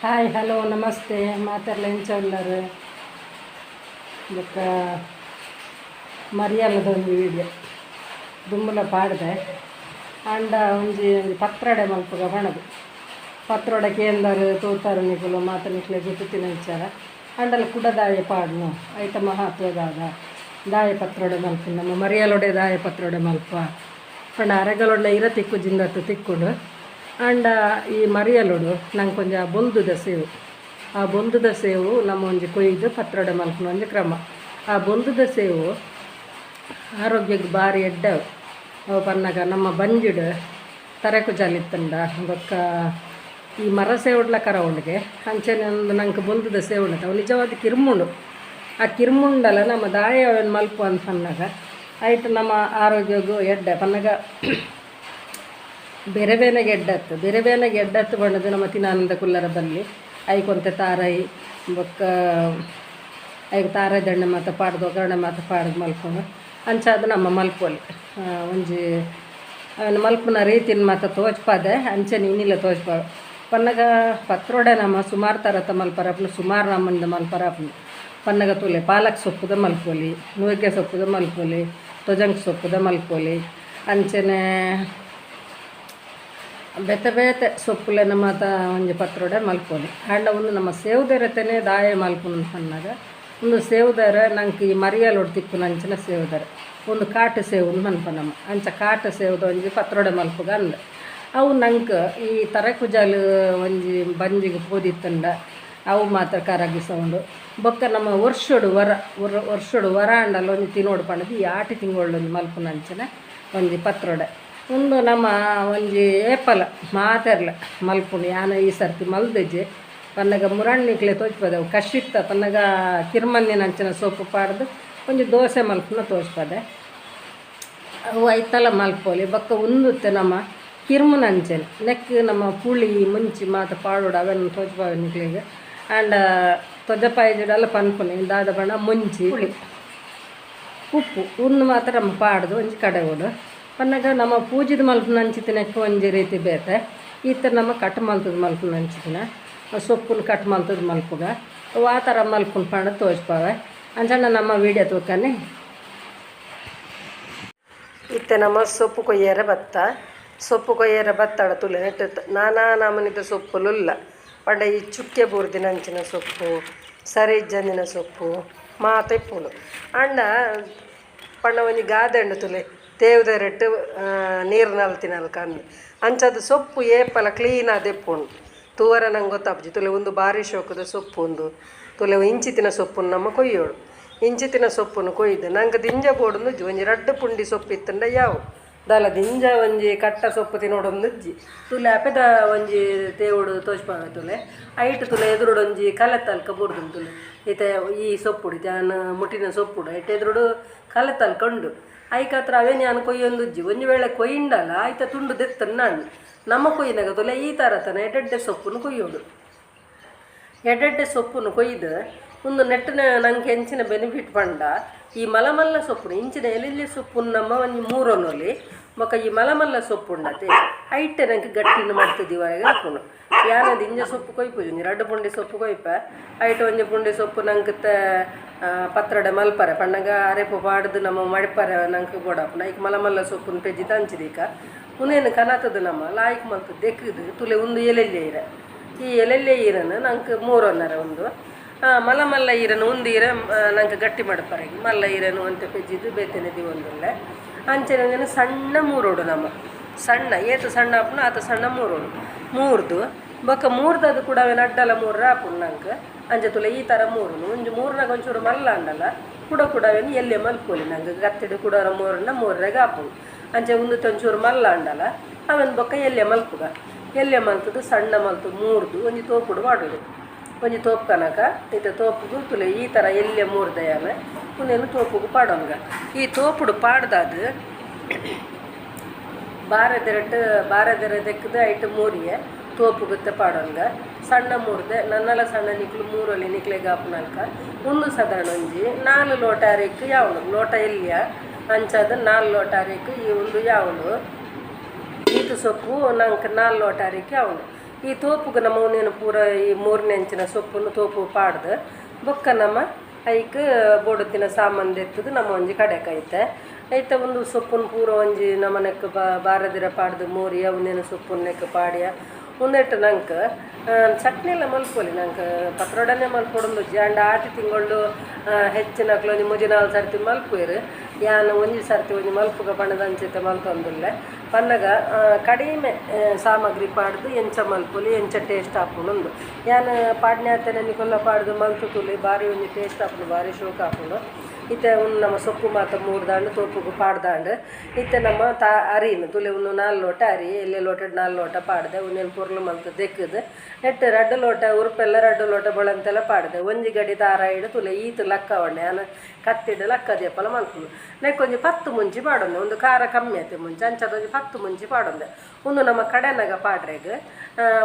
Hi hello ನಮಸ್ತೆ ಮಾತೆರ್ಲ ಎಂಚ ಉಳ್ಳಾರು ಬೊಕ್ಕ ಮರಿಯಲ್ಲದೊಂದು ವೀಡಿಯೋ ದುಂಬುಲ ಪಾಡ್ದೆ ಅಂಡ ಒಂಜಿ ಪತ್ರೊಡೆ ಮಲ್ಪುಗ ಬಣದು ಪತ್ರೊಡೆ ಕೇಂದರು ತೋತಾರು ನಿಕುಲು ಮಾತ ನಿಕ್ಲೆ ಜೊತೆ ತಿನ್ನಚಾರ ಅಂಡಲ ಕುಡ ದಾಯ ಪಾಡ್ನು ಐತ ಮಹತ್ವದಾದ ದಾಯ ಪತ್ರೊಡೆ ಮಲ್ಪು ನಮ್ಮ ಮರಿಯಲೊಡೆ ದಾಯ ಪತ್ರೊಡೆ ಮಲ್ಪ ಪಂಡ ಅರೆಗಲೊಡ್ಲ ಇರ ತಿಕ್ಕು ಜಿಂದತ್ತು ತಿಕ್ಕುಡು ಅಂಡ ಈ ಮರಿಯಲೊಡು ನಂಗೆ ಕೊಂಚ ಬೊಂದುದ ಸೇವು ಆ ಬೊಂದುದ ಸೇವು ನಮ್ಮ ಒಂಜಿ ಕೊಯ್ದು ಪತ್ರೊಡೆ ಮಲ್ಪುನ ಒಂಜಿ ಕ್ರಮ ಆ ಬೊಂದುದ ಸೇವು ಆರೋಗ್ಯಕ್ಕೆ ಭಾರಿ ಎಡ್ಡವು ಅವು ಪನ್ನಗ ನಮ್ಮ ಬಂಜಿಡು ತರೆಕು ಜಾಲಿತ್ತಂಡ ಬೊಕ್ಕ ಈ ಮರ ಸೇವುಡ್ಲ ಕರವೊಂಡಿಗೆ ಅಂಚನೆ ಒಂದು ನಂಗೆ ಬೊಂದುದ ಸೇವುಂಡ ಅವು ನಿಜವಾದ ಕಿರ್ಮುಂಡು ಆ ಕಿರ್ಮುಂಡಲ ನಮ್ಮ ದಾಯವನ್ನು ಮಲ್ಪು ಅಂತ ಪನ್ನಗ ಆಯ್ತು ನಮ್ಮ ಆರೋಗ್ಯಗೂ ಎಡ್ಡೆ ಪನ್ನಗ ಬೇರೆ ಬೇನೆಗೆ ಎಡ್ಡತ್ತು ಬಣ್ಣದು ನಮ್ಮ ತಿನ್ನಾನಂದ ಕುಲ್ಲರ ಬಲ್ಲಿ ಐಕೊಂತೆ ತಾರಾಯಿ ಬೊಕ್ಕ ಐಗೆ ತಾರಾಯಿ ದಂಡೆ ಮಾತ ಪಾಡ್ದು ಒಗ್ಗರಣೆ ಮಾತ ಪಾಡ್ದು ಮಲ್ಕೊಂಡು ಅಂಚಾದ ನಮ್ಮ ಮಲ್ಪೊಲಿ ಒಂಜಿ ಅವನ ಮಲ್ಪನ ರೀತಿನ ಮಾತ ತೋಚ್ಪಾದೆ ಅಂಚೆ ನೀನಿಲ್ಲ ತೋಚ್ಪ ಪನ್ನಗ ಪತ್ರೊಡೆ ನಮ್ಮ ಸುಮಾರು ಥರತ ಮಲ್ಪರಪ್ನು ಸುಮಾರು ನಮ್ಮಂದು ಮಲ್ಪರಪ್ನು ಪನ್ನಗ ತುಲೆ ಪಾಲಕ್ ಸೊಪ್ಪುದ ಮಲ್ಪೊಲಿ ನುಗ್ಗೆ ಸೊಪ್ಪುದ ಮಲ್ಪೊಲಿ ತೊಜಂಗ್ ಸೊಪ್ಪುದ ಮಲ್ಪೊಲಿ ಅಂಚನೆ ಬೇತೆ ಸೊಪ್ಪುಲೆನ ಮಾತ ಒಂಜಿ ಪತ್ರೊಡೆ ಮಲ್ಪೊಲಿ ಆಂಡ ಒಂದು ನಮ್ಮ ಸೇವ್ದೆರತೆನೇ ದಾಯ ಮಲ್ಪುನ ಪನ್ನಾಗ ಒಂದು ಸೇವ್ದರ ನಂಗೆ ಈ ಮರಿಯಲೊಡು ತಿಕ್ಕುನ ಅಂಚಿನ ಸೇವ್ದರ ಒಂದು ಕಾಟು ಸೇವುನು ಮನ್ಪ ನಮ್ಮ ಅಂಚ ಕಾಟು ಸೇವ್ದ ಒಂಜಿ ಪತ್ರೊಡೆ ಮಲ್ಪುಗ ಅಂದ ಅವು ನಂಗೆ ಈ ತರೆಕುಜಾಲು ಒಂಜಿ ಬಂಜಿಗೆ ಪೋದಿತ್ತಂಡ ಅವು ಮಾತ್ರ ಕರಗಿಸೋಂಡು ಬೊಕ್ಕ ನಮ್ಮ ವರ್ಷೊಡು ವರ ಅಂಡಲ್ಲ ಒಂಜಿ ತಿನ್ನೋಡು ಪಂಡದು ಈ ಆಟಿ ತಿಂಗಳೊಂದು ಮಲ್ಪುನ ಅಂಚಿನ ಒಂಜಿ ಪತ್ರೊಡೆ ಒಂದು ನಮ್ಮ ಒಂಜಿ ಏಪಲ ಮಾತೆರ್ಲ ಮಲ್ಪುಂಡು ಯಾನು ಈ ಸರ್ತಿ ಮಲ್ದೆಜ್ಜೆ ಪನ್ನಗ ಮುರಣ್ಣಿಕ್ಲೆ ತೋಚ್ಪದೆ ಕಷಿತ್ತ ಪನ್ನಗ ಕಿರ್ಮನ್ನಿನ ಅಂಚಿನ ಸೊಪ್ಪು ಪಾಡ್ದು ಒಂಜಿ ದೋಸೆ ಮಲ್ಪುನ ತೋಚ್ಪದೆ ಅವು ಐತಲ ಮಲ್ಪೋಲಿ ಬೊಕ್ಕ ಉಂದುತ್ತೆ ನಮ್ಮ ಕಿರ್ಮುನ ಅಂಚೆನೆ ನೆಕ್ ನಮ್ಮ ಪುಳಿ ಮುಂಚಿ ಮಾತ ಪಾಡೋಡು ಅವೆನ್ನು ತೋಚ್ಪಾವೆ ನಿಕ್ಲಿಗೆ ಆ್ಯಂಡ್ ತೊಜಪಾಯಿಜಿಡೆಲ್ಲ ಪನ್ಪುನಿ ದಾದ ಬಣ್ಣ ಮುಂಚಿ ಪುಳಿ ಉಪ್ಪು ಉಂದು ಮಾತ್ರ ನಮ್ಮ ಪಾಡ್ದು ಒಂಜಿ ಕಡೆ ಓಡು ಪನ್ನಗ ನಮ್ಮ ಪೂಜಿದ ಮಲ್ಪನ ಹಂಚಿತಿನಕ್ಕೆ ಒಂಜಿ ರೀತಿ ಬೇತೆ ಈತ ನಮ್ಮ ಕಟ್ ಮಲ್ತದ ಮಲ್ಪನ ಹಂಚಿತಿನ ಸೊಪ್ಪುನ ಕಟ್ ಮಲ್ತದ ಮಲ್ಪುಗ ಆ ಥರ ಮಲ್ಪುನ ಪಂಡ ತೋಚ್ಪಾವೆ ಅಂಚಣ್ಣ ನಮ್ಮ ವೀಡಿಯೋ ತೂಕನೆ ಇತ್ತೆ ನಮ್ಮ ಸೊಪ್ಪು ಕೊಯ್ಯರ ಬತ್ತಾಡ ತುಲೆ ನೆಟ್ಟು ನಾನಾ ನಮನಿದ ಸೊಪ್ಪುಲುಲ್ಲ ಪಂಡ ಈ ಚುಕ್ಕೆ ಬೂರ್ದಿನ ಅಂಚಿನ ಸೊಪ್ಪು ಸರಿ ಜಂದಿನ ಸೊಪ್ಪು ಮಾತೆಪ್ಪುಲು ಅಂಡ ಪಂಡ ಒಂಜಿ ಗಾದೆಂಡು ತುಲೆ ತೇವ್ದೆರೆಟ್ಟು ನೀರು ನಲ್ತಿನಲ್ ಕಮ್ಮಿ ಅಂಚದು ಸೊಪ್ಪು ಏಪಲ ಕ್ಲೀನಾದ ಎಪ್ಪುಂಡು ತೂವರ ನಂಗೆ ಗೊತ್ತಾಪ್ಜಿ ತುಲೆ ಒಂದು ಬಾರಿ ಶೋಕದ ಸೊಪ್ಪು ಒಂದು ತುಲೆ ಇಂಚಿತಿನ ಸೊಪ್ಪನ್ನು ನಮ್ಮ ಕೊಯ್ಯೋಡು ಇಂಚಿತಿನ ಸೊಪ್ಪನ್ನು ಕೊಯ್ದು ನಂಗೆ ದಿಂಜ ಬೋಡು ಒಂಜಿ ರಡ್ಡು ಪುಂಡಿ ಸೊಪ್ಪು ಇತ್ತಂಡ ಯಾವು ದಾಲ ದಿಂಜ ಒಂಜಿ ಕಟ್ಟ ಸೊಪ್ಪು ತಿನ್ನೋಡೊಂದುಜ್ಜಿ ತುಲೆ ಅಪೆದ ಒಂಜಿ ತೇವುಡು ತೋಚ್ಪಾಗ ತುಲೆ ಐಟು ತುಲೆ ಎದುರುಡು ಒಂಜಿ ಕಲೆತಲ್ಕ ಬುಡ್ದು ತುಲೆ ಈತ ಈ ಸೊಪ್ಪುಡು ನಾನು ಮುಟ್ಟಿನ ಸೊಪ್ಪುಡು ಐಟು ಎದುರುಡು ಕಲೆತಲ್ಕೊಂಡು ಐಕತ್ರ ಅವೇನು ನಾನು ಕೊಯ್ಯೊಂದುಜ್ಜಿ ಒಂಜಿ ವೇಳೆ ಕೊಯ್ಯಿಂಡಲ್ಲ ಆಯ್ತ ತುಂಡು ದೆತ್ತನ ನಾನು ನಮ್ಮ ಕೊಯ್ಯಿನಾಗ ತುಲೆ ಈ ಥರ ತನ ಎಡ್ಡೆಡ್ಡೆ ಸೊಪ್ಪನ್ನು ಕೊಯ್ಯೋಡು ಎಡ್ಡೆಡ್ಡೆ ಸೊಪ್ಪನ್ನು ಕೊಯ್ದು ಒಂದು ನೆಟ್ಟಿನ ನಂಗೆ ಹೆಂಚಿನ ಬೆನಿಫಿಟ್ ಪಂಡ ಈ ಮಲಮಲ್ಲ ಸೊಪ್ಪು ಇಂಚಿನ ಎಲೆಲ್ಲಿ ಸೊಪ್ಪು ನಮ್ಮ ಒಂದು ಮೂರೊನ್ನೊಲಿ ಬೊಕ್ಕ ಈ ಮಲಮಲ್ಲ ಸೊಪ್ಪು ಉಂಡತೆ ಐಟೆ ನಂಗೆ ಗಟ್ಟಿನ ಮಾಡ್ತಿದ್ದೀವಾಗ ಹಾಕೋಣ ಯಾನದು ಇಂಜ ಸೊಪ್ಪು ಕೊಯ್ಪುಜಿ ರಡ್ಡು ಪುಂಡಿ ಸೊಪ್ಪು ಕೊಯ್ಪ ಐಟು ಒಂಜಿ ಪುಂಡಿ ಸೊಪ್ಪು ನಂಗೆ ಪತ್ರೊಡೆ ಮಲ್ಪರೆ ಪಣ್ಣಗ ಅರೆಪು ಪಾಡ್ದು ನಮ್ಮ ಮಡಿಪರೆ ನಂಗೆ ಬೋಡಪ್ಪ ಈಗ ಮಲಮಲ್ಲ ಸೊಪ್ಪುನ ಪೆಜ್ಜಿ ತಂಚಿದೀಕ ಉನೇನು ಕನತದು ನಮ್ಮ ಲಾಯ್ಕ್ ಮಲ್ತು ದೆಕ್ಕದು ತುಲೆ ಒಂದು ಎಲೆಲ್ಲೆ ಇರ ಈ ಎಲೆಲ್ಲೆ ಈರನ್ನು ನಂಗೆ ಮೂರೊನ್ನರ ಒಂದು ಮಲ್ಲ ಈರನು ಒಂದು ಈರ ನಂಗೆ ಗಟ್ಟಿ ಮಾಡ್ತಾರೆ ಮಲ್ಲ ಈರನು ಅಂತ ಪೆಜ್ಜಿದ್ದು ಬೇತೇನೆ ಒಂದೊಳ್ಳೆ ಅಂಚನೆ ಸಣ್ಣ ಮೂರೋಡು ನಮ್ಮ ಸಣ್ಣ ಏತು ಸಣ್ಣ ಹಾಪುನ ಆತ ಸಣ್ಣ ಮೂರೋಡು ಮೂರ್ದು ಬೊಕ್ಕ ಮೂರ್ದದು ಕೂಡ ಅವೇನು ಅಡ್ಡಲ ಮೂರ ಹಾಪುನು ನಂಗೆ ಅಂಚೆ ತುಲೆ ಈ ಥರ ಮೂರುನು ಒಂಜಿ ಮೂರ್ನಾಗ ಒಂಚೂರು ಮಲ್ಲ ಅಂಡಲ್ಲ ಕೂಡ ಅವೇನು ಎಲ್ಲೇ ಮಲ್ಪೋಲಿ ನಂಗೆ ಗತ್ತಿಡು ಕೂಡ ಮೂರ್ರಾಗ ಹಾಪುನು ಅಂಚೆ ಒಂದು ಒಂಚೂರು ಮಲ್ಲ ಅಂಡಲ್ಲ ಅವೇನು ಬೊಕ್ಕ ಎಲ್ಲೇ ಮಲ್ತದು ಸಣ್ಣ ಮಲ್ತು ಮೂರ್ದು ಒಂಜಿ ತೋಪುಡು ಮಾಡೋದು ಒಂಜಿ ತೋಪು ಕನಕ ಇದು ತೋಪುಗು ತುಲೆ ಈ ಥರ ಎಲ್ಲೇ ಮೂರ್ದಯಾನ ಒಂದೇನು ತೋಪುಗು ಪಾಡೋಂಗ ಈ ತೋಪುಡು ಪಾಡ್ದಾದ ಬಾರದೆರ ದೆಕ್ಕದು ಐಟು ಮೂರಿಯೇ ತೋಪುಗುತ್ತೆ ಪಾಡೋಂಗ ಸಣ್ಣ ಮೂರ್ದೆ ನನ್ನೆಲ್ಲ ಸಣ್ಣ ನಿಕ್ಲು ಮೂರಲ್ಲಿ ನಿಕ್ಲೆಗೆ ಹಾಪುನಲ್ಕ ಒಂದು ಸಾಧಾರಣ ಒಂಜಿ 4 ಲೋಟ ಅರೆಕ್ಕು ಯಾವಳು ಲೋಟ ಎಲ್ಲಿಯ ಅಂಚಾದ 4 ಲೋಟ ಅರೆಕ್ಕು ಈ ಒಂದು ಯಾವಳು ಈತು ಸೊಪ್ಪು ನಂಗೆ 4 ಲೋಟ ಅರೆಕ್ಕು ಯಾವಳು ಈ ತೋಪುಗೆ ನಮ್ಮ ಅವನೇನು ಪೂರ ಈ ಮೂರನೇ ಅಂಚಿನ ಸೊಪ್ಪನ್ನು ತೋಪು ಪಾಡ್ದು ಬೊಕ್ಕ ನಮ್ಮ ಐಕ್ ಬೋಡತ್ತಿನ ಸಾಮಾನು ಎತ್ತದು ನಮ್ಮ ಒಂಜಿ ಕಡೆಕೈತೆ ಐತೆ ಒಂದು ಸೊಪ್ಪನ್ನು ಪೂರ ಒಂಜಿ ನಮ್ಮನೆಕ್ಕೆ ಬಾರದಿರ ಪಾಡ್ದು ಮೋರಿ ಅವನೇನು ಸೊಪ್ಪನ್ನೆಕ್ಕೆ ಪಾಡ್ಯ ಉಂದೆಟ್ಟು ನಂಗೆ ಚಟ್ನಿ ಎಲ್ಲ ಮಲ್ಪೊಲಿ ನಂಗೆ ಪತ್ರೊಡನೆ ಮಲ್ಪೊಡೊಂದು ಜಾಂಡ ಆಟಿ ತಿಂಗಳು ಹೆಚ್ಚಿನಕ್ಲು ಒಂಜಿ ಮುಜಿನಾಲ್ ಸರ್ತಿ ಮಲ್ಪುವೆರು ಯಾನು ಒಂಜಿ ಸರ್ತಿ ಒಂಜಿ ಮಲ್ಪುಗ ಬಣ್ಣದ ಅಂಚಿತ ಮಲ್ತೊಂದುಲ್ಲೆ ಪನ್ನಗ ಕಡಿಮೆ ಸಾಮಗ್ರಿ ಪಾಡ್ದು ಎಂಚ ಮಲ್ಪೊಲಿ ಎಂಚ ಟೇಸ್ಟ್ ಹಾಕೊಂಡು ಯಾನು ಪಾಡ್ನೆ ಆತನೆ ನಿಕೊಲ್ಲ ಪಾಡ್ದು ಮಲ್ತು ತುಲಿ ಭಾರಿ ಒಂಜಿ ಟೇಸ್ಟ್ ಹಾಕೊಂಡು ಭಾರಿ ಶೋಕ ಹಾಕೊಂಡು ಇತ್ತೆ ಒಂದು ನಮ್ಮ ಸೊಪ್ಪು ಮಾತ್ರ 3 ದಾಂಡು ತೋಪುಗು ಪಾಡ್ದಾಂಡು ಇತ್ತೆ ನಮ್ಮ ಅರಿನು ತುಲೆ ಒಂದು 4 ಲೋಟ ಅರಿ ಎಲ್ಲೆ ಲೋಟ 4 ಲೋಟ ಪಾಡ್ದೆ ಒಂದೇನು ಪುರ್ಲು ಮಲ್ತು ದೆಕ್ಕದು ನೆಟ್ಟು 2 ಲೋಟ ಉರುಪೆಲ್ಲ 2 ಲೋಟ ಬೊಳಂತೆಲ್ಲ ಪಾಡ್ದೆ ಒಂಜಿ ಗಡಿ ದಾರ ಇಡು ತುಲೆ ಈತು ಲಕ್ಕ ಒಣ್ಣೆ ನಾನು ಕತ್ತಿಡು ಲಕ್ಕ ದೀಪಲ ಮಲ್ಕೊಂಡು ನೆಕ್ಕೊಂಜಿ 10 ಮುಂಚಿ ಪಾಡೊಂದೆ ಒಂದು ಖಾರ ಕಮ್ಮಿ ಆಯ್ತು ಮುಂಚೆ ಅಂಚದೊಂಜಿ 10 ಮುಂಚಿ ಪಾಡೊಂದೆ ಒಂದು ನಮ್ಮ ಕಡೆನಾಗ ಪಾಡ್ರೆಗೆ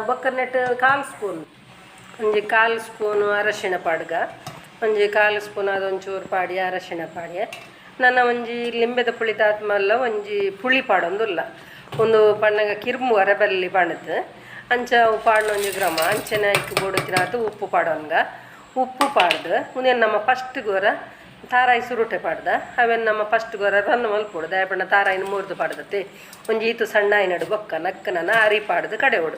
ಬೊಕ್ಕ ನೆಟ್ಟು 1/4 ಸ್ಪೂನ್ ಒಂಜಿ 1/4 ಸ್ಪೂನು ಅರಶಿಣ ಪಾಡ್ಗ ಒಂಜಿ 1/4 ಸ್ಪೂನ್ ಅದೊಂಚೂರು ಪಾಡಿ ಅರಶಿಣ ಪಾಡಿ ನನ್ನ ಒಂಜಿ ಲಿಂಬೆದ ಪುಳಿ ತಾತ್ಮಲ್ಲ ಒಂಜಿ ಪುಳಿ ಪಾಡೊಂದುಲ್ಲ ಒಂದು ಪಣ್ಣಗ ಕಿರ್ಮು ಅರಬಲ್ಲಿ ಪಾಣದು ಅಂಚ ಪಾಡ್ನ ಒಂಜಿ ಗ್ರಾಮ ಅಂಚೆನ ಇಕ್ಕು ಬೋಡುತ್ತಿನಾತು ಉಪ್ಪು ಪಾಡೋನ್ಗ ಉಪ್ಪು ಪಾಡ್ದು ಉನೇನು ನಮ್ಮ ಫಸ್ಟ್ ಗೋರ ತಾರಾಯಿ ಸುರುಟೆ ಪಾಡ್ದ ಅವೇನು ನಮ್ಮ ಫಸ್ಟ್ ಗೋರ ರನ್ನು ಮಲ್ಪೋಡು ದಯಪಣ್ಣ ತಾರಾಯಿನ ಮೂರ್ದು ಪಾಡ್ದತ್ತೆ ಒಂಜಿ ಈತು ಸಣ್ಣ ಆಯ್ನಡು ಬೊಕ್ಕ ನಕ್ಕನ ಅರಿ ಪಾಡ್ದು ಕಡೆ ಓಡು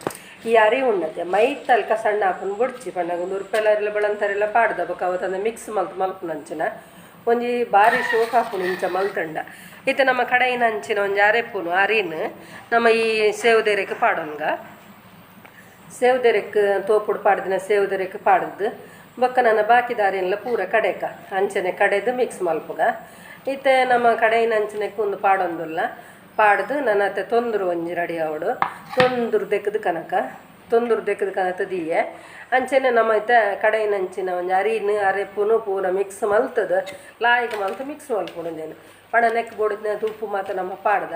ಈ ಅರಿ ಉಣ್ಣತೆ ಮೈ ತಲ್ಕ ಸಣ್ಣ ಹಾಕೊಂಡು ಬುಡ್ಚಿ ಪಣ್ಣಗ ಒಂದು ಉರುಪೆಲ್ಲ ಬಳಂತಾರೆಲ್ಲ ಪಾಡ್ದ ಬೊಕ್ಕ ಅವತ್ತಂದು ಮಿಕ್ಸ್ ಮಲ್ಪು ಅಂಚಿನ ಒಂಜಿ ಭಾರಿ ಶೋಕ ಹಾಪುನು ಇಂಚ ಮಲ್ತಂಡ ಇತ್ತೆ ನಮ್ಮ ಕಡೆಯಿನ ಅಂಚಿನ ಒಂಜಿ ಅರೆಪುನು ಅರಿನು ನಮ್ಮ ಈ ಸೇವ್ದೆರೆಕ್ಕೆ ಪಾಡೋನ್ಗ ಸೇವ್ದೆರೆಕ್ಕೆ ತೋಪುಡು ಪಾಡ್ದಿನ ಸೇವ್ದೆರೆಕ್ಕೆ ಪಾಡ್ದು ಬೊಕ್ಕ ನನ್ನ ಬಾಕಿ ದಾರಿಯೆಲ್ಲ ಪೂರ ಕಡೆಕ ಅಂಚನೆ ಕಡೆದು ಮಿಕ್ಸ್ ಮಲ್ಪುಗ ಇತ್ತೆ ನಮ್ಮ ಕಡೆಯಿನ ಅಂಚನೆಕ್ಕೆ ಒಂದು ಪಾಡೊಂದುಲ್ಲ ಪಾಡ್ದು ನನ್ನ ಅತ್ತೆ ತೊಂದರು ಒಂಜಿ ರೆಡಿ ಅವಡು ತೊಂದರು ದೆಕ್ಕದು ಕನಕ ದೀಯೆ ಅಂಚೆನೆ ನಮ್ಮ ಐತೆ ಕಡೆಯಿನ ಅಂಚಿನ ಒಂಜಿ ಅರಿನು ಅರೆಪುನು ಪೂರ ಮಿಕ್ಸ್ ಮಲ್ತದ ಲಾಯಿಗೆ ಮಲ್ತು ಮಿಕ್ಸ್ ಮಲ್ಪುಂಡೇನು ಪಣ ನೆಕ್ ಬೋಡಿದ ಉಪ್ಪು ಮಾತ್ರ ನಮ್ಮ ಪಾಡ್ದ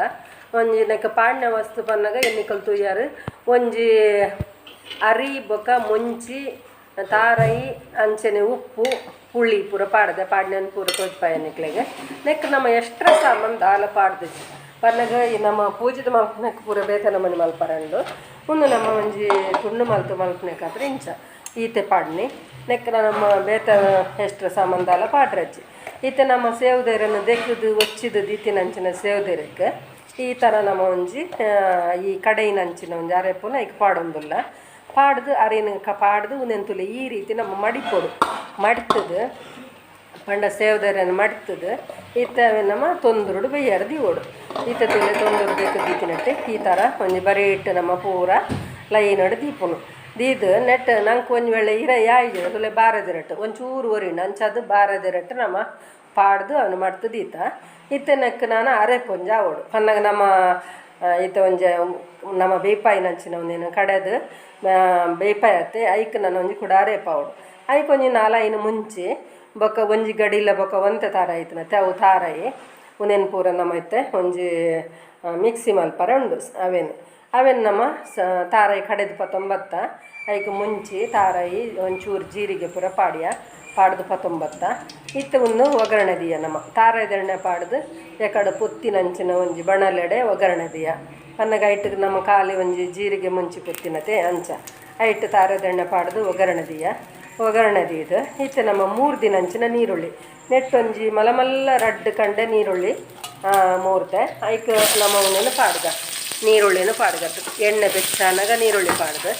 ಒಂಜಿ ನೆಕ್ಕ ಪಾಡ್ನ ವಸ್ತು ಪನ್ನಾಗ ಎನ್ನಿಕಲ್ ತುಯ್ಯಾರು ಒಂಜಿ ಅರಿ ಬೊಕ್ಕ ಮುಂಚಿ ತಾರಾಯಿ ಅಂಚನೆ ಉಪ್ಪು ಪುಳಿ ಪೂರ ಪಾಡ್ದೆ ಪಾಡ್ನ ಪೂರ ತೊಜ್ಪಾಯ ನಿಕ್ಲೆಗೆ ನೆಕ್ ನಮ್ಮ ಎಷ್ಟ್ರ ಸಾಮಾನು ದಾಲ ಪಾಡ್ದು ಪನ್ನಗ ನಮ್ಮ ಪೂಜಿದ ಮಲ್ಪನೆಕ್ ಪೂರ ಬೇತನ ಮನೆ ಮಲ್ಪರಂಡು ಒಂದು ನಮ್ಮ ಒಂಜಿ ತುಂಡು ಮಲ್ಪನೆಕಾದ್ರೆ ಇಂಚ ಈತೆ ಪಾಡ್ನಿ ನೆಕ್ ನಮ್ಮ ಬೇತ ಎಷ್ಟ್ರ ಸಾಮಾನು ದಾಲ ಪಾಡ್ರಜ್ಜಿ ಈತೆ ನಮ್ಮ ಸೇವ್ದೆರನ್ನು ದೆಕ್ಕದು ಒಚ್ಚಿದು ದೀತಿನ ಅಂಚಿನ ಸೇವ್ದೆರಕ್ಕೆ ಈ ಥರ ನಮ್ಮ ಒಂಜಿ ಈ ಕಡೆಯಿನ ಅಂಚಿನ ಒಂಜಿ ಅರೆಪುನ ಈಗ ಪಾಡೊಂದುಲ್ಲ ಪಾಡ್ದು ಅರಿನ ಪಾಡ್ದು ನೆಂತುಲೆ ಈ ರೀತಿ ನಮ್ಮ ಮಡಿಪೊಡು ಮಡ್ತದು ಪಂಡ ಸೇವ್ದೆರನ್ನು ಮಡ್ತದು ಇತ್ತವೆ ನಮ್ಮ ತೊಂದುರುಡು ಬೇಯರ್ದು ಓಡು ಈತ ತುಲೆ ತೊಂದರು ಬೇಕು ದೀತಿನಟ್ಟೆ ಈ ಥರ ಒಂಜಿ ಬರೀ ಇಟ್ಟು ನಮ್ಮ ಪೂರ ಲೈನಡು ದೀಪುನು ದೀದು ನೆಟ್ ನಂಗೆ ಒಂಜಿ ವೇಳೆ ಯಾಯ್ದು ತುಲೆ ಬಾರದಿರಟ್ಟು ಒಂಚೂರು ಒರಿಣ ಅಂಚದು ಬಾರದಿರಟ್ಟು ನಮ್ಮ ಪಾಡ್ದು ಅವನು ಮಾಡ್ತು ದೀತ ಇತ್ತನಕ್ಕೆ ನಾನು ಅರೆಪೊಂಜ ಓಡು ಪನ್ನಾಗ ನಮ್ಮ ಈತ ಒಂಜಿ ನಮ್ಮ ಬೇಪಾಯಿ ನಂಚಿನ ಒಂದೇನು ಕಡೆದು ಬೇಪಾಯಿ ಅತ್ತೆ ಐಕ್ ನಾನು ಒಂಜಿ ಕೂಡ ಅರೆಪ ಅವಡು ಐಕ್ ಒಂಜಿ 4 ಮುಂಚೆ ಬೊಕ್ಕ ಒಂಜಿ ಗಡಿಲ ಬೊಕ್ಕ ಒಂತೆ ತಾರ ಆಯ್ತು ಮತ್ತೆ ಅವು ತಾರಾಯಿ ಉನೇನು ಪೂರ ನಮ್ಮ ಐತೆ ಒಂಜಿ ಮಿಕ್ಸಿ ಮಲ್ಪರ ಉಂಡು ಅವೇನು ನಮ್ಮ ತಾರಾಯಿ ಕಡೆದು 19 ಐಕ್ ಮುಂಚಿ ತಾರಾಯಿ ಒಂಚೂರು ಜೀರಿಗೆ ಪೂರ ಪಾಡ್ದು 19 ಇತ್ತು ಒಂದು ಒಗ್ಗರಣೆ ದಿಯ ನಮ್ಮ ತಾರಾಯ್ದೆಣ್ಣೆ ಪಾಡ್ದು ಯಾಕಡೆ ಪುತ್ತಿನಂಚಿನ ಒಂಜಿ ಬಣಲೆಡೆ ಒಗ್ಗರಣೆ ದಿಯ ಪನ್ನಗ ಐಟಿಗೆ ನಮ್ಮ ಖಾಲಿ ಒಂಜಿ ಜೀರಿಗೆ ಮುಂಚಿ ಪುತ್ತಿನತೆ ಅಂಚ ಐಟು ತಾರಾಯ್ದೆಣ್ಣೆ ಪಾಡ್ದು ಒಗ್ಗರಣೆ ದೀದು ಇತ್ತು ನಮ್ಮ 3 ದಿನಂಚಿನ ನೀರುಳ್ಳಿ ನೆಟ್ಟೊಂಜಿ ಮಲಮಲ್ಲ ರಡ್ಡು ಕಂಡೆ ನೀರುಳ್ಳಿ ಮೂರ್ತೆ ಐಕ್ ನಮ್ಮ ಅವನೇನು ಪಾಡ್ದ ನೀರುಳ್ಳಿನ ಪಾಡ್ಗತ್ತು ಎಣ್ಣೆ ಬೆಚ್ಚಾನಾಗ ನೀರುಳ್ಳಿ ಪಾಡ್ದು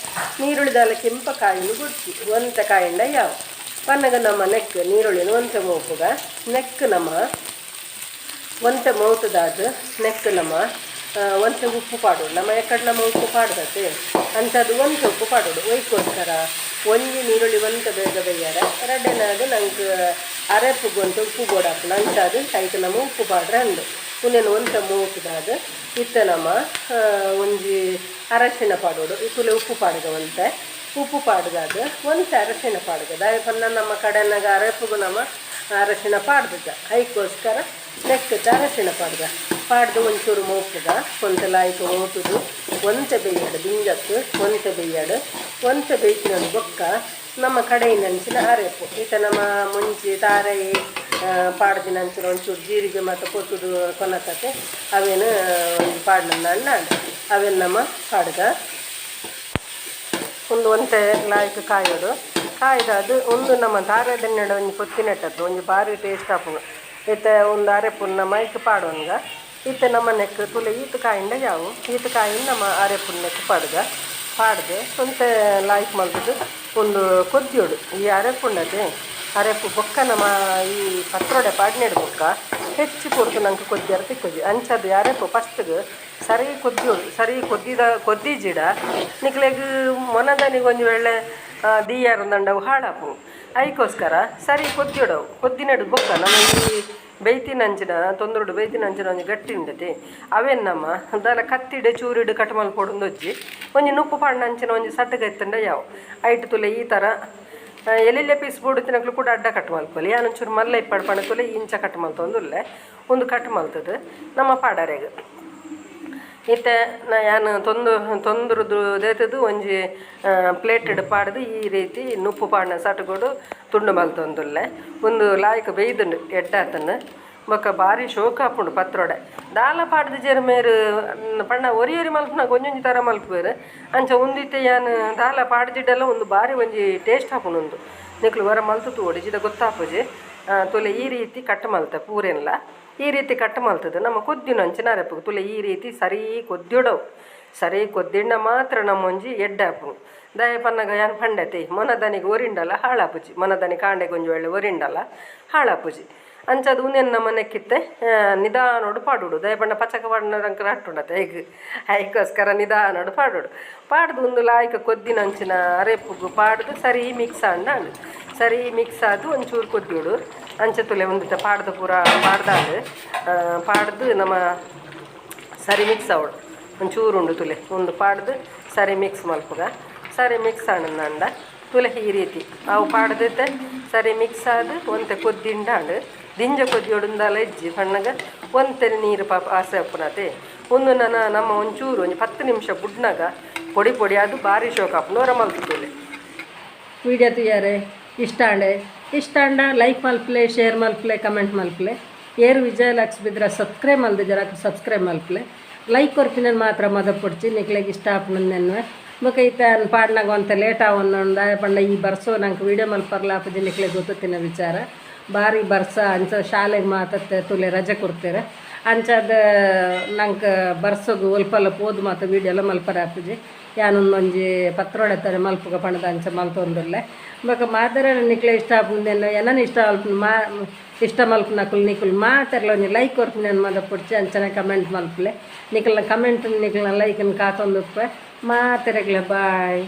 ನೀರುಳ್ಳಿದಲ್ಲ ಕೆಂಪ ಕಾಯಿನ ಗುಡ್ಸಿ ಒಂತೆ ಕಾಯಿಂದ ಯಾವ ಪನ್ನಗ ನಮ್ಮ ನೆಕ್ ನೀರುಳ್ಳಿನ ಒಂತೆ ಮೋಪುಗ ನೆಕ್ ನಮ್ಮ ಒಂತೆ ಮೌತದಾದ ನೆಕ್ ನಮ್ಮ ಒಂತೆ ಉಪ್ಪು ಪಾಡೋಡು ನಮ್ಮ ಎಕ್ಕಡೆ ನಮ್ಮ ಉಪ್ಪು ಪಾಡ್ದತ್ತೆ ಅಂಥದ್ದು ಒಂತೆ ಉಪ್ಪು ಪಾಡೋಡು ಒಯ್ಕೋಸ್ಕರ ಒಂಜಿ ನೀರುಳ್ಳಿ ಒಂತೆ ಬೇಗ ಬೇಯ್ಯಾರ ಎರಡನೇದು ನಂಗೆ ಅರೆಪ್ಪುಗೊಂತು ಉಪ್ಪು ಬೋಡಾಪುನ ಅಂಚದು ಐತೆ ನಮ್ಮ ಉಪ್ಪು ಪಾಡ್ರೆ ಅಂದು ಉನ್ನೇನು ಒಂತೆ ಮೂತದಾದ ಇತ್ತ ನಮ್ಮ ಒಂಜಿ ಅರಶಿಣ ಪಾಡೋಡು ಇತ್ತುಲೆ ಉಪ್ಪು ಪಾಡ್ಗ ಒಂತೆ ಉಪ್ಪು ಪಾಡ್ದಾದ ಒಂತೆ ಅರಶಿಣ ಪಾಡ್ಗದ ಪನ್ನ ನಮ್ಮ ಕಡೆನಾಗ ಅರೆಪ್ಪುಗು ನಮ್ಮ ಅರಶಿಣ ಪಾಡ್ದದ ಐಕೋಸ್ಕರ ನೆಕ್ಕದ ಅರಶಿಣ ಪಾಡ್ದು ಒಂಚೂರು ಮೋಪುಗ ಒಂತೆ ಲಾಯ್ಕು ಮೋಟುದು ಒಂತೆ ಬೇಯ್ಯಾಡು ಬಿಂಜತ್ತು ಒಂತೆ ಬೇಯ್ತಿನ ಬೊಕ್ಕ ನಮ್ಮ ಕಡೆಯಿಂದಂಚಿನ ಅರೆಪ್ಪು ಈತ ನಮ್ಮ ಮುಂಚಿ ತಾರಾಯಿ ಪಾಡ್ದಿನ ಅಂಚಿನ ಒಂಚೂರು ಜೀರಿಗೆ ಮತ್ತು ಕೊತ್ತುದು ಕೊನಕತೆ ಅವೇನು ಒಂದು ಪಾಡ್ನ ಅಣ್ಣ ಅವೇನು ನಮ್ಮ ಪಾಡ್ಗ ಒಂದು ಒಂತೆ ಲಾಯ್ಕ್ ಕಾಯೋಡು ಕಾಯ್ದು ಅದು ಒಂದು ನಮ್ಮ ದಾರದನ್ನೆಡ ಒಂದು ಕೊತ್ತಿನೆಟ್ಟದ್ದು ಒಂದು ಭಾರಿ ಟೇಸ್ಟ್ ಆಪುಂಡು ಇತ್ತೆ ಒಂದು ಅರೆಪುನ್ನ ಮೈಕ್ ಪಾಡೋನ್ಗ ಇತ್ತೆ ನಮ್ಮ ನೆಕ್ ತುಲೆ ಈತ ಕಾಯಿಂದ ಯಾವು ಈತ ಕಾಯಿಂದ ನಮ್ಮ ಅರೆಪುನ್ನ ನೆಕ್ ಪಾಡ್ದೆ ಒಂತೆ ಲಾಯ್ಕ್ ಮಲ್ತದ್ದು ಒಂದು ಕೊದ್ದಿಯೋಡು ಈ ಅರೆಪುಂಡದೆ ಅರೆಪು ಬೊಕ್ಕ ನಮ್ಮ ಈ ಪತ್ರೊಡೆ ಪಾಡ್ನೆಡು ಬೊಕ್ಕ ಹೆಚ್ಚು ಕೊಡ್ತು ನಂಗೆ ಕೊದ್ದಿಯಾರ ತಿಕ್ಕೋಜಿ ಅಂಚದು ಅರೆಪು ಫಸ್ಟ್ಗೆ ಸರಿ ಕೊದ್ದಿಯೋಡು ಸರಿ ಕೊದ್ದಿಜಿಡ ನಿಕ್ಲೆಗ್ ಮೊನದನಿಗೆ ಒಂದು ವೇಳೆ ದೀಯಾರ ದಂಡವು ಹಾಳಾಪು ಅದಕ್ಕೋಸ್ಕರ ಸರಿ ಕೊದ್ದಿಯೋಡವು ಕೊದ್ದಿನಡು ಬೊಕ್ಕ ನಮ್ಮ ಈ ಬೇಯ್ತಿನಂಚಿನ ತೊಂದರುಡು ಬೇಯ್ತಿನಂಚಿನ ಒಂಜಿ ಗಟ್ಟಿ ಉಂಡತೆ ಅವೇನು ನಮ್ಮ ದಾಲ ಕತ್ತಿಡೆ ಚೂರಿಡು ಕಟ್ಮಲ್ ಕೊಡೊಂದೊಜ್ಜಿ ಒಂಜಿ ನುಪ್ಪು ಪಾಂಡಂಚಿನ ಒಂಜಿ ಸಟ್ಟಗೆ ಎತ್ತಂಡ ಯಾವ ಐಟು ತುಲೆ ಈ ಥರ ಎಲ್ಲೆಲ್ಲೆ ಪೀಸ್ ಬುಡುತ್ತಿನಕ್ಲು ಕೂಡ ಅಡ್ಡ ಕಟ್ ಮಲ್ಪೊಲಿ ಯಾನೊಂಚೂರು ಮಲ್ಲ ಇಪ್ಪಡು ಪಣ ತುಲೆ ಇಂಚ ಕಟ್ ಮಲ್ತೊಂದುಲ್ಲೆ ಒಂದು ಕಟ್ ಮಲ್ತದು ನಮ್ಮ ಪಾಡರೆಗೆ ಇತ್ತೆ ಯಾನು ತೊಂದ್ರದ್ದು ದೇತದು ಒಂಜಿ ಪ್ಲೇಟೆಡ್ ಪಾಡ್ದು ಈ ರೀತಿ ನುಪ್ಪು ಪಾಡ್ನ ಸಟ್ಕೊಡು ತುಂಡು ಮಲ್ತೊಂದುಲ್ಲೆ ಒಂದು ಲಾಯ್ಕ್ ಬೇಯ್ದುಂಡು ಎಡ್ಡಾತನ್ನು ಬೊಕ್ಕ ಭಾರಿ ಶೋಕ ಆಪುಂಡು ಪತ್ರೊಡೆ ದಾಲ ಪಾಡ್ದು ಜೆರ್ಮೇರು ಪಣ್ಣ ಒರಿ ಮಲ್ಪನಾಗ ಒಂಜೊಂಜಿ ಥರ ಮಲ್ಪುವೆರು ಅಂಚ ಒಂದಿತ್ತೆ ಯಾನು ದಾಲ ಪಾಡ್ದಿಡ್ಡೆಲ್ಲ ಒಂದು ಭಾರಿ ಒಂಜಿ ಟೇಸ್ಟ್ ಆಪುಂಡು ಒಂದು ನಿಕ್ಲು ಹೊರ ಮಲ್ತುತು ಒಡಿಜಿದ ಗೊತ್ತಾಪುಜಿ ತುಲೆ ಈ ರೀತಿ ಕಟ್ ಮಲ್ತೆ ಪೂರೆಲ್ಲ ಈ ರೀತಿ ಕಟ್ ಮಲ್ತದೆ ನಮ್ಮ ಕೊದ್ದಿನ ಅಂಚಿನ ಅರೆಪು ತುಲೆ ಈ ರೀತಿ ಸರಿ ಕೊದ್ದಿಡವು ಸರಿ ಕೊದ್ದಿಣ್ಣ ಮಾತ್ರ ನಮ್ಮ ಒಂಜಿ ಎಡ್ಡಾಪು ದಯ ಪನ್ನಗ ಯಾನು ಪಂಡತೆ ಮೊನದನಿಗೆ ಒರಿಂಡಲ್ಲ ಹಾಳಾಪುಜಿ ಮೊನದನಿ ಕಾಂಡೆಗೆ ಒಂಜಿ ವೇಳೆ ಒರಿಂಡಲ್ಲ ಹಾಳಾಪುಜಿ ಅಂಚದು ಉನ್ನೆನ್ ನಮ್ಮ ನೆಕ್ಕಿತ್ತೆ ನಿಧಾನೋಡು ಪಾಡುಡು ದಯ ಪಂಡ ಪಚಕ ಪಾಡಿನರಂಕರ ಹಟ್ಟುಂಡತೆ ಈಗ ಅದಕ್ಕೋಸ್ಕರ ನಿಧಾನೋಡು ಪಾಡ್ದು ಒಂದು ಲಾಯ್ಕ ಕೊದ್ದಿನ ಅಂಚಿನ ಅರೆಪುಗು ಪಾಡ್ದು ಸರಿ ಮಿಕ್ಸ್ ಅಂಡು ಸರಿ ಮಿಕ್ಸ್ ಆದು ಒಂಚೂರು ಕೊದ್ದಿಯೋಡು ಅಂಚೆ ತುಲೆ ಒಂದು ಪಾಡ್ದು ಪೂರ ಪಾಡ್ದು ನಮ್ಮ ಸರಿ ಮಿಕ್ಸ್ ಅವಳು ಒಂಚೂರು ಉಂಡು ತುಲೆ ಒಂದು ಪಾಡ್ದು ಸರಿ ಮಿಕ್ಸ್ ಮಲ್ಪುಗ ಸರಿ ಮಿಕ್ಸ್ ಅಂಡ ತುಲೆ ಈ ರೀತಿ ಅವು ಪಾಡ್ದಿತ್ತೆ ಸರಿ ಮಿಕ್ಸ್ ಆದು ಒಂತೆ ಕೊದ್ದಿಂಡಾಂಡು ದಿಂಜ ಕೊದ್ದಿಯೋಡುಂದಲ್ಲ ಇಜ್ಜಿ ಬಣ್ಣಗ ಒಂತೆರೆ ನೀರು ಪಾಪ ಆಸೆ ಅಪ್ಪನತೆ ಒಂದು ನಮ್ಮ ಒಂಚೂರು ಒಂದು 10 ನಿಮಿಷ ಬುಡ್ನಾಗ ಪೊಡಿ ಅದು ಭಾರಿ ಶೋಕ ಅಪ್ಪನವರ ಮಲ್ತುಲೆ ವಿಡಿಯೋ ತುಯ್ಯಾರೆ ಇಷ್ಟ ಅಂಡ ಲೈಕ್ ಮಲ್ಪಲೆ ಶೇರ್ ಮಲ್ಪಲೆ ಕಮೆಂಟ್ ಮಲ್ಪಲೆ ಏರು ವಿಜಯಲಕ್ಷ್ಮಿ ಬಿದ್ರೆ ಸಬ್ಸ್ಕ್ರೈಬ್ ಮಲ್ದೆ ಜರಕ್ಕೆ ಸಬ್ಸ್ಕ್ರೈಬ್ ಮಲ್ಪಲೆ ಲೈಕ್ ಕೊರ್ಪಿನ ಮಾತ್ರ ಮದ ಪೊಡ್ಚಿ ನಿಕ್ಲೆಗೆ ಇಷ್ಟ ಆಪನನ್ನೆನ್ವೆ ಬೊಕ ಈತ ಪಾಡ್ನಾಗ ಒಂತ ಲೇಟ್ ಆವೊಂದ ಪಂಡ ಈ ಬರ್ಸೋ ನಂಗೆ ವೀಡಿಯೋ ಮಲ್ಪರ್ಲ ಆಪುಜಿ ನಿಕ್ಲೆ ಗೊತ್ತಿನ ವಿಚಾರ ಭಾರಿ ಬರ್ಸ ಅಂಚ ಶಾಲೆಗೆ ಮಾತತ್ತೆ ತುಲೆ ರಜೆ ಕೊಡ್ತಾರೆ ಅಂಚದ ನಂಗೆ ಬರ್ಸೋಗು ಒಲ್ಪಲ್ಲ ಪೋದು ಮಾತು ವೀಡಿಯೋ ಎಲ್ಲ ಮಲ್ಪರ ಆಪುಜಿ ಯಾನೊಂದೊಂಜಿ ಪತ್ರೊಡೆತಾರೆ ಮಲ್ಪುಗ ಪಣದ ಅಂಚ ಮಲ್ತೊಂದುಲ್ಲೆ ಬೊಕ ಮಾದರ ನಿಕ್ಲೆ ಇಷ್ಟ ಆಪುಂದೆಲ್ಲ ಏನನ ಇಷ್ಟ ಮಲ್ಪುನಕುಲು ನಿಕುಲು ಮಾತೆರ್ಲ ಒಂಜಿ ಲೈಕ್ ಕೊರ್ಪಿನ ಮದ ಪೊಡ್ಚಿ ಅಂಚನೆ ಕಮೆಂಟ್ ಮಲ್ಪಲೆ ನಿಕಲ್ನ ಕಮೆಂಟ್ ನಿಕಲ್ನ ಲೈಕನ್ನು ಕಾಕೊಂದುಪ್ಪೆ ಮಾತೆರೆಗ್ಲೆ ಬಾಯ್.